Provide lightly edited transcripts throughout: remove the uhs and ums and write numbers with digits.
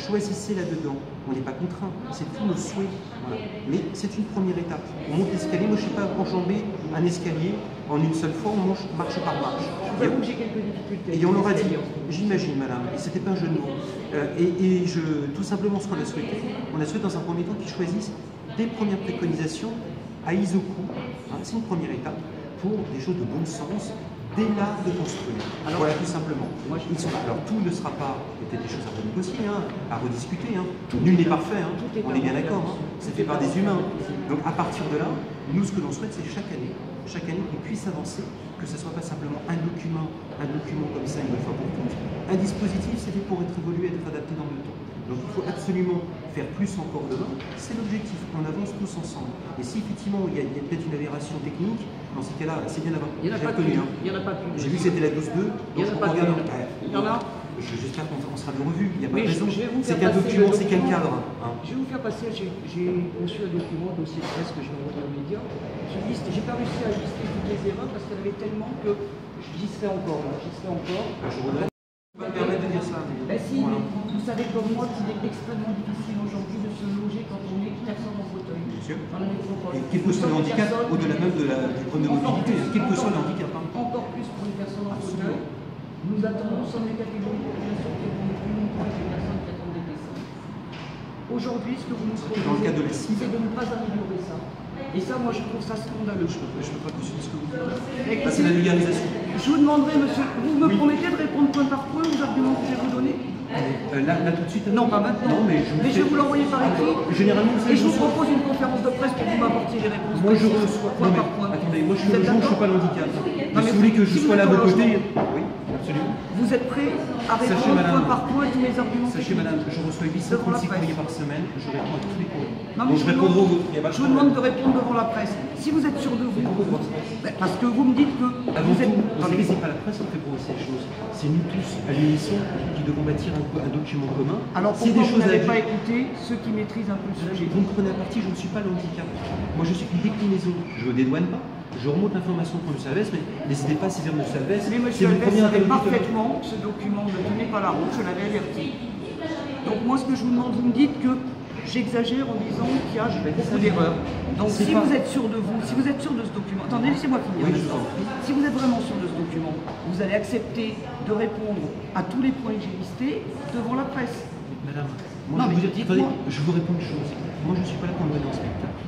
choisissez là-dedans. On n'est pas contraint, c'est tous nos souhaits. Voilà. Mais c'est une première étape. On monte l'escalier, moi je ne sais pas enjamber un escalier en une seule fois, on marche par marche. J'ai quelques difficultés. Et on leur a dit, j'imagine madame, et c'était pas un jeu de mots, tout simplement ce qu'on a souhaité, on a souhaité dans un premier temps qu'ils choisissent des premières préconisations à Isoku, hein, c'est une première étape pour des choses de bon sens, dès l'art de construire. Alors, voilà, tout simplement. Alors tout ne sera pas, peut-être des choses à renégocier, hein, à rediscuter. Hein. Nul n'est parfait, hein. On est bien d'accord. Hein. C'est fait par des humains. Donc à partir de là, nous ce que l'on souhaite, c'est chaque année qu'on puisse avancer, que ce ne soit pas simplement un document comme ça une fois pour toutes. Un dispositif, c'est fait pour être évolué, être adapté dans le temps. Donc il faut absolument faire plus encore demain, c'est l'objectif, on avance tous ensemble. Et si effectivement il y a peut-être une aberration technique, dans ces cas-là, c'est bien d'avoir reconnu. Il n'y en a pas plus. J'ai vu que c'était la 12.2, donc il y en a pas plus. Il y en a. J'espère qu'on sera de revue, il n'y a pas de raison. C'est qu'un document, c'est qu'un cadre. Hein. Je vais vous faire passer, j'ai conçu un document, dossier de presse que je vais envoyer aux médias. J'ai pas réussi à lister toutes les erreurs parce qu'il y en avait tellement que j'y serai encore. Je voudrais pas me permettre de dire ça. Mais si, voilà. Mais vous savez comme moi qu'il est extrêmement difficile aujourd'hui de se loger quand on est personne en fauteuil. Bien sûr. Dans la métropole. Et quel que soit le handicap, au-delà même du problème de mobilité, quel que soit le handicap. Encore plus pour les personnes en fauteuil. Nous attendons, nous sommes les catégories de population qui vont plus nombreuses que les personnes qui attendent des dessins. Aujourd'hui, ce que vous nous proposez, c'est de ne pas améliorer ça. Et ça, moi, je trouve ça scandaleux. Je ne peux pas cautionner ce que vous dites. C'est la vulgarisation. Je vous demanderai, monsieur, vous me promettez de répondre point par point aux arguments que je vais vous donner? Là, tout de suite. Non, pas maintenant. Non, mais je vais vous l'envoyer par écrit. Généralement, et je vous propose une conférence de presse pour que vous m'apportiez les réponses. Moi, je reçois. Point par point. Attendez, moi, je suis le je ne suis pas l'handicap. Mais si vous voulez que je sois là à vos côtés. Oui, absolument. Vous êtes prêt à répondre point par point à tous mes arguments? Sachez, madame, je reçois 836 courriers par semaine, je réponds à tous les courriers. Donc je vous demande de répondre devant la presse. Si vous êtes sûr de vous, parce que vous me dites que vous êtes... Attendez, c'est pas la presse qui fait progresser les choses. C'est nous tous, à l'unisson, qui devons bâtir un document commun. Alors pourquoi vous n'avez pas écouté ceux qui maîtrisent un peu le sujet? Vous me prenez à partie, je ne suis pas l'handicap. Moi, je suis une déclinaison. Je ne dédouane pas. Je remonte l'information pour M. Alves, mais n'hésitez pas à saisir M. Alves. Mais M. Alves savait parfaitement que ce document ne tenait pas la route, je l'avais averti. Donc moi, ce que je vous demande, vous me dites que j'exagère en disant qu'il y a beaucoup d'erreurs. Donc si vous êtes sûr de vous, si vous êtes sûr de ce document, attendez, laissez-moi finir. Oui, si vous êtes vraiment sûr de ce document, vous allez accepter de répondre à tous les points que j'ai listés devant la presse. Madame, moi, je vous réponds une chose. Moi, je ne suis pas là pour me donner en spectacle.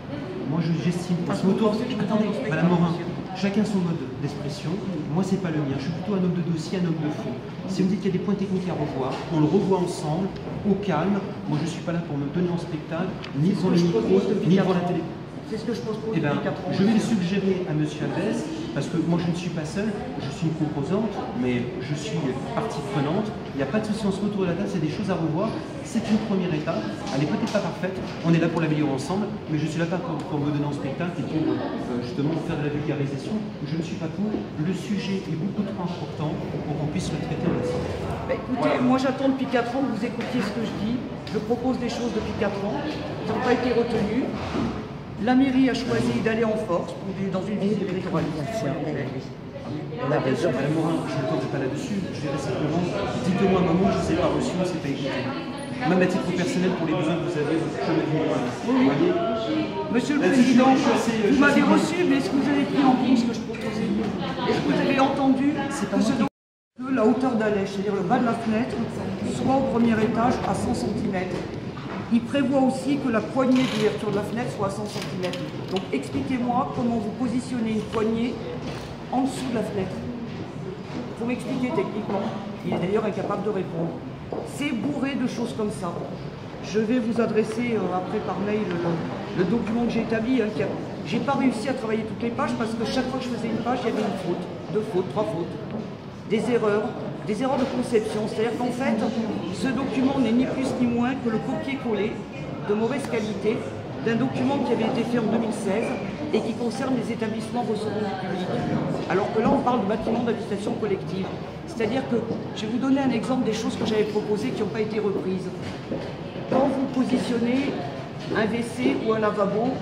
Moi, j'estime. Attendez, Madame Morin, chacun son mode d'expression. Moi, c'est pas le mien. Je suis plutôt un homme de dossier, un homme de fond. Si vous me dites qu'il y a des points techniques à revoir, on le revoit ensemble, au calme. Moi, je ne suis pas là pour me donner en spectacle, ni pour le micro, ni pour la télé. C'est ce que je propose depuis 4 ans. Je vais suggérer à M. Alves, parce que moi je ne suis pas seul, je suis une composante, mais je suis partie prenante. Il n'y a pas de souci, on se retrouve à la table, c'est des choses à revoir. C'est une première étape, elle n'est peut-être pas parfaite, on est là pour l'améliorer ensemble, mais je suis là pas pour me donner en spectacle et pour justement faire de la vulgarisation. Je ne suis pas pour. Le sujet est beaucoup trop important pour qu'on puisse le traiter ensemble. Écoutez, moi j'attends depuis 4 ans que vous écoutiez ce que je dis. Je propose des choses depuis 4 ans qui n'ont pas été retenues. La mairie a choisi d'aller en force dans une visite électorale. On a raison, Madame Morin, je ne tente pas là-dessus. Je dirais simplement, dites-moi un moment, je ne sais pas reçu, on ne s'est pas écouté. Même à titre personnel, pour les besoins que vous avez, je me dis moi. Vous voyez? Monsieur le Président, vous m'avez reçu, mais est-ce que vous avez pris en compte ce que je proposais? Est-ce que vous avez entendu que la hauteur d'allèche, c'est-à-dire le bas de la fenêtre, soit au premier étage à 100 cm? Il prévoit aussi que la poignée d'ouverture de la fenêtre soit à 100 cm. Donc expliquez-moi comment vous positionnez une poignée en dessous de la fenêtre. Il faut m'expliquer techniquement. Il est d'ailleurs incapable de répondre. C'est bourré de choses comme ça. Je vais vous adresser après par mail le document que j'ai établi. J'ai pas réussi à travailler toutes les pages parce que chaque fois que je faisais une page, il y avait une faute, 2 fautes, 3 fautes, des erreurs de conception. C'est-à-dire qu'en fait, ce document n'est ni plus ni moins que le copier-coller de mauvaise qualité d'un document qui avait été fait en 2016 et qui concerne les établissements recevant du public. Alors que là, on parle de bâtiments d'habitation collective. C'est-à-dire que, je vais vous donner un exemple des choses que j'avais proposées qui n'ont pas été reprises. Quand vous positionnez un WC ou un lavabo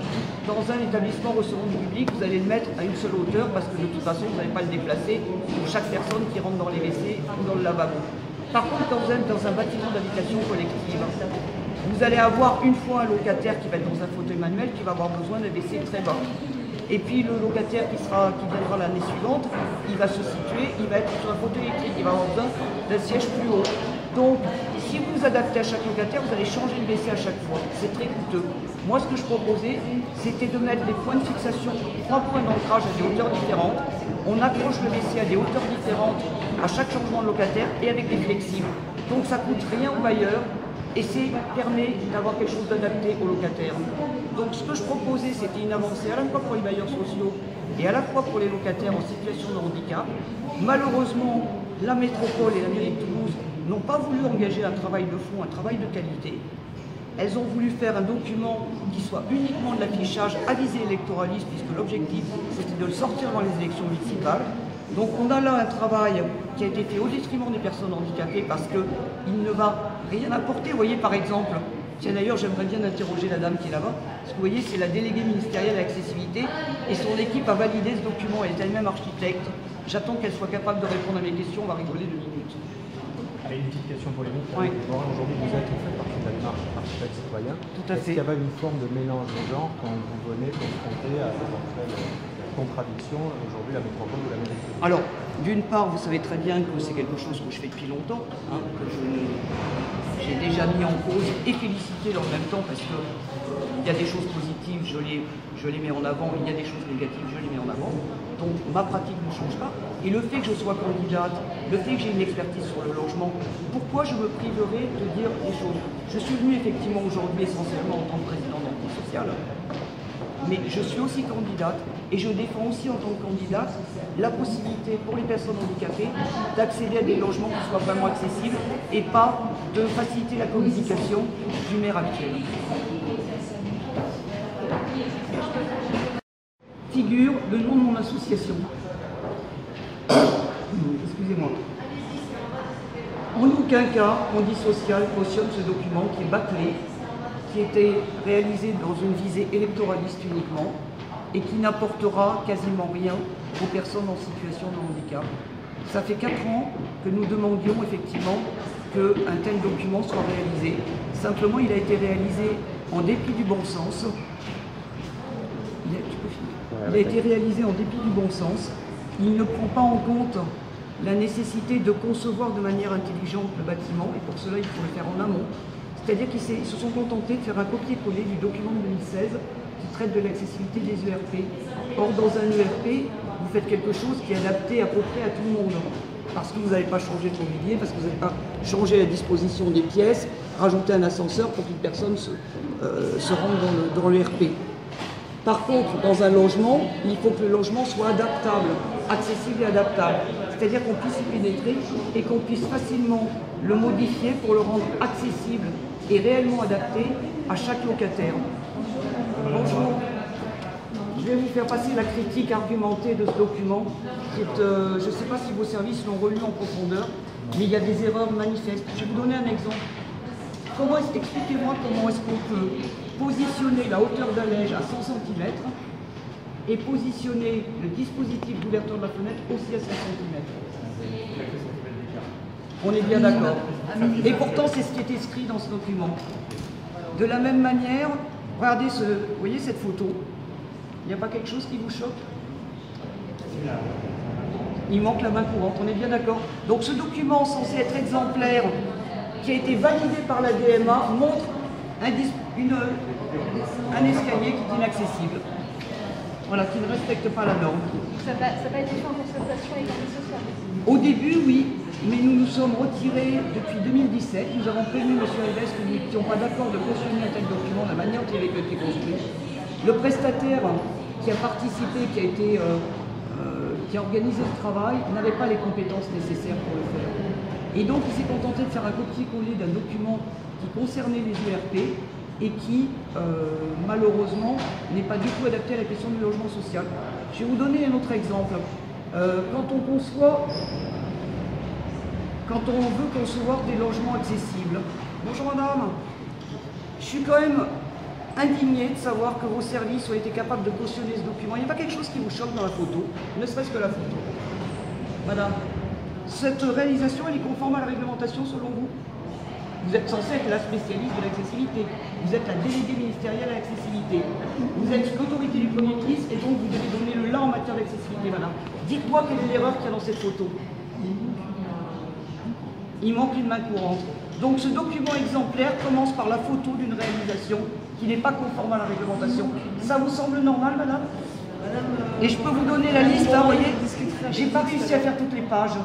dans un établissement recevant du public, vous allez le mettre à une seule hauteur parce que de toute façon, vous n'allez pas le déplacer pour chaque personne qui rentre dans les WC ou dans le lavabo. Par contre, quand vous êtes dans un bâtiment d'habitation collective, vous allez avoir une fois un locataire qui va être dans un fauteuil manuel qui va avoir besoin d'un WC très bas. Et puis le locataire qui viendra l'année suivante, il va se situer, il va être sur un fauteuil électrique, il va avoir besoin d'un siège plus haut. Donc, si vous vous adaptez à chaque locataire, vous allez changer le WC à chaque fois. C'est très coûteux. Moi, ce que je proposais, c'était de mettre des points de fixation, 3 points d'ancrage à des hauteurs différentes. On accroche le WC à des hauteurs différentes à chaque changement de locataire et avec des flexibles. Donc, ça ne coûte rien au bailleur et ça permet d'avoir quelque chose d'adapté aux locataires. Donc, ce que je proposais, c'était une avancée à la fois pour les bailleurs sociaux et à la fois pour les locataires en situation de handicap. Malheureusement, la métropole et la mairie de Toulouse n'ont pas voulu engager un travail de fond, un travail de qualité. Elles ont voulu faire un document qui soit uniquement de l'affichage à visée électoraliste, puisque l'objectif, c'était de le sortir dans les élections municipales. Donc on a là un travail qui a été fait au détriment des personnes handicapées, parce qu'il ne va rien apporter. Vous voyez, par exemple, tiens d'ailleurs, j'aimerais bien interroger la dame qui est là-bas, parce que vous voyez, c'est la déléguée ministérielle à l'accessibilité, et son équipe a validé ce document, elle est elle-même architecte. J'attends qu'elle soit capable de répondre à mes questions, on va rigoler 2 minutes. Allez, une petite question pour les autres. Oui. Aujourd'hui, vous êtes en fait partie de la démarche architecte citoyen. Tout à fait. Est-ce qu'il y avait une forme de mélange de genre quand vous venez confronter à d'éventuelles contradictions aujourd'hui la métropole ou la mairie? Alors, d'une part, vous savez très bien que c'est quelque chose que je fais depuis longtemps, hein, que j'ai déjà mis en cause et félicité en même temps, parce que il y a des choses positives, je les mets en avant, il y a des choses négatives, je les mets en avant. Donc ma pratique ne change pas. Et le fait que je sois candidate, le fait que j'ai une expertise sur le logement, pourquoi je me priverais de dire des choses? Je suis venue effectivement aujourd'hui essentiellement en tant que président d'Emploi Social, mais je suis aussi candidate et je défends aussi en tant que candidate la possibilité pour les personnes handicapées d'accéder à des logements qui soient vraiment accessibles et pas de faciliter la communication du maire actuel. Figure le nom de mon association. Excusez-moi. En aucun cas, on dit social cautionne ce document qui est bâclé, qui était réalisé dans une visée électoraliste uniquement et qui n'apportera quasiment rien aux personnes en situation de handicap. Ça fait 4 ans que nous demandions effectivement qu'un tel document soit réalisé. Simplement, il a été réalisé en dépit du bon sens. Il a été réalisé en dépit du bon sens. Il ne prend pas en compte la nécessité de concevoir de manière intelligente le bâtiment, et pour cela il faut le faire en amont. C'est-à-dire qu'ils se sont contentés de faire un copier-coller du document de 2016 qui traite de l'accessibilité des ERP. Or, dans un ERP, vous faites quelque chose qui est adapté à peu près à tout le monde. Parce que vous n'avez pas changé de mobilier, parce que vous n'avez pas changé la disposition des pièces, rajouté un ascenseur pour qu'une personne se rende dans l'ERP. Par contre, dans un logement, il faut que le logement soit adaptable, accessible et adaptable. C'est-à-dire qu'on puisse y pénétrer et qu'on puisse facilement le modifier pour le rendre accessible et réellement adapté à chaque locataire. Bonjour. Je vais vous faire passer la critique argumentée de ce document. Je ne sais pas si vos services l'ont relu en profondeur, mais il y a des erreurs manifestes. Je vais vous donner un exemple. Expliquez-moi comment est-ce qu'on peut positionner la hauteur d'allège à 100 cm et positionner le dispositif d'ouverture de la fenêtre aussi à 100 cm. On est bien d'accord. Et pourtant, c'est ce qui est écrit dans ce document. De la même manière, regardez, vous voyez cette photo? Il n'y a pas quelque chose qui vous choque? Il manque la main courante, on est bien d'accord. Donc ce document censé être exemplaire, qui a été validé par la DMA, montre un escalier qui est inaccessible. Voilà, qui ne respecte pas la norme. Ça n'a pas été fait en concertation avec les sociales? Au début, oui, mais nous nous sommes retirés depuis 2017. Nous avons prévenu M. Alves que nous n'étions pas d'accord de cautionner un tel document, la manière dont il avait été construit. Le prestataire qui a participé, qui a organisé le travail, n'avait pas les compétences nécessaires pour le faire. Et donc il s'est contenté de faire un copier-coller d'un document qui concernait les ERP et qui, malheureusement, n'est pas du tout adapté à la question du logement social. Je vais vous donner un autre exemple. Quand on veut concevoir des logements accessibles, bonjour madame, je suis quand même indigné de savoir que vos services ont été capables de cautionner ce document. Il n'y a pas quelque chose qui vous choque dans la photo, ne serait-ce que la photo. Madame, Cette réalisation, elle est conforme à la réglementation selon vous? Vous êtes censé être la spécialiste de l'accessibilité. Vous êtes la déléguée ministérielle à l'accessibilité. Vous êtes l'autorité du Premier ministre et donc vous devez donner le là en matière d'accessibilité, madame. Dites-moi quelle est l'erreur qu'il y a dans cette photo. Il manque une main courante. Donc ce document exemplaire commence par la photo d'une réalisation qui n'est pas conforme à la réglementation. Ça vous semble normal, madame? Et je peux vous donner la liste, hein, vous voyez. J'ai pas réussi à faire toutes les pages.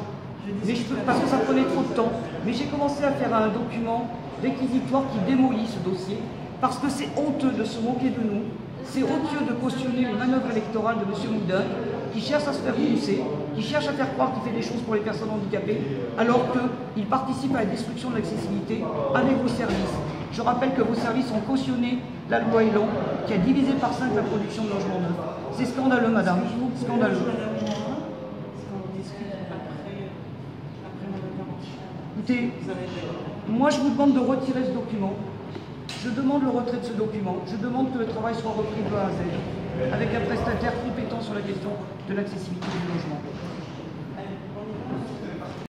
Mais parce que ça prenait trop de temps. Mais j'ai commencé à faire un document réquisitoire qui démolit ce dossier, parce que c'est honteux de se moquer de nous, c'est honteux de cautionner les manœuvres électorales de M. Moudin, qui cherche à se faire pousser, qui cherche à faire croire qu'il fait des choses pour les personnes handicapées, alors qu'il participe à la destruction de l'accessibilité avec vos services. Je rappelle que vos services ont cautionné la loi Elan, qui a divisé par 5 la production de logements neufs. C'est scandaleux, madame, scandaleux. Écoutez, moi je vous demande de retirer ce document. Je demande le retrait de ce document. Je demande que le travail soit repris de A à Z, avec un prestataire compétent sur la question de l'accessibilité du logement.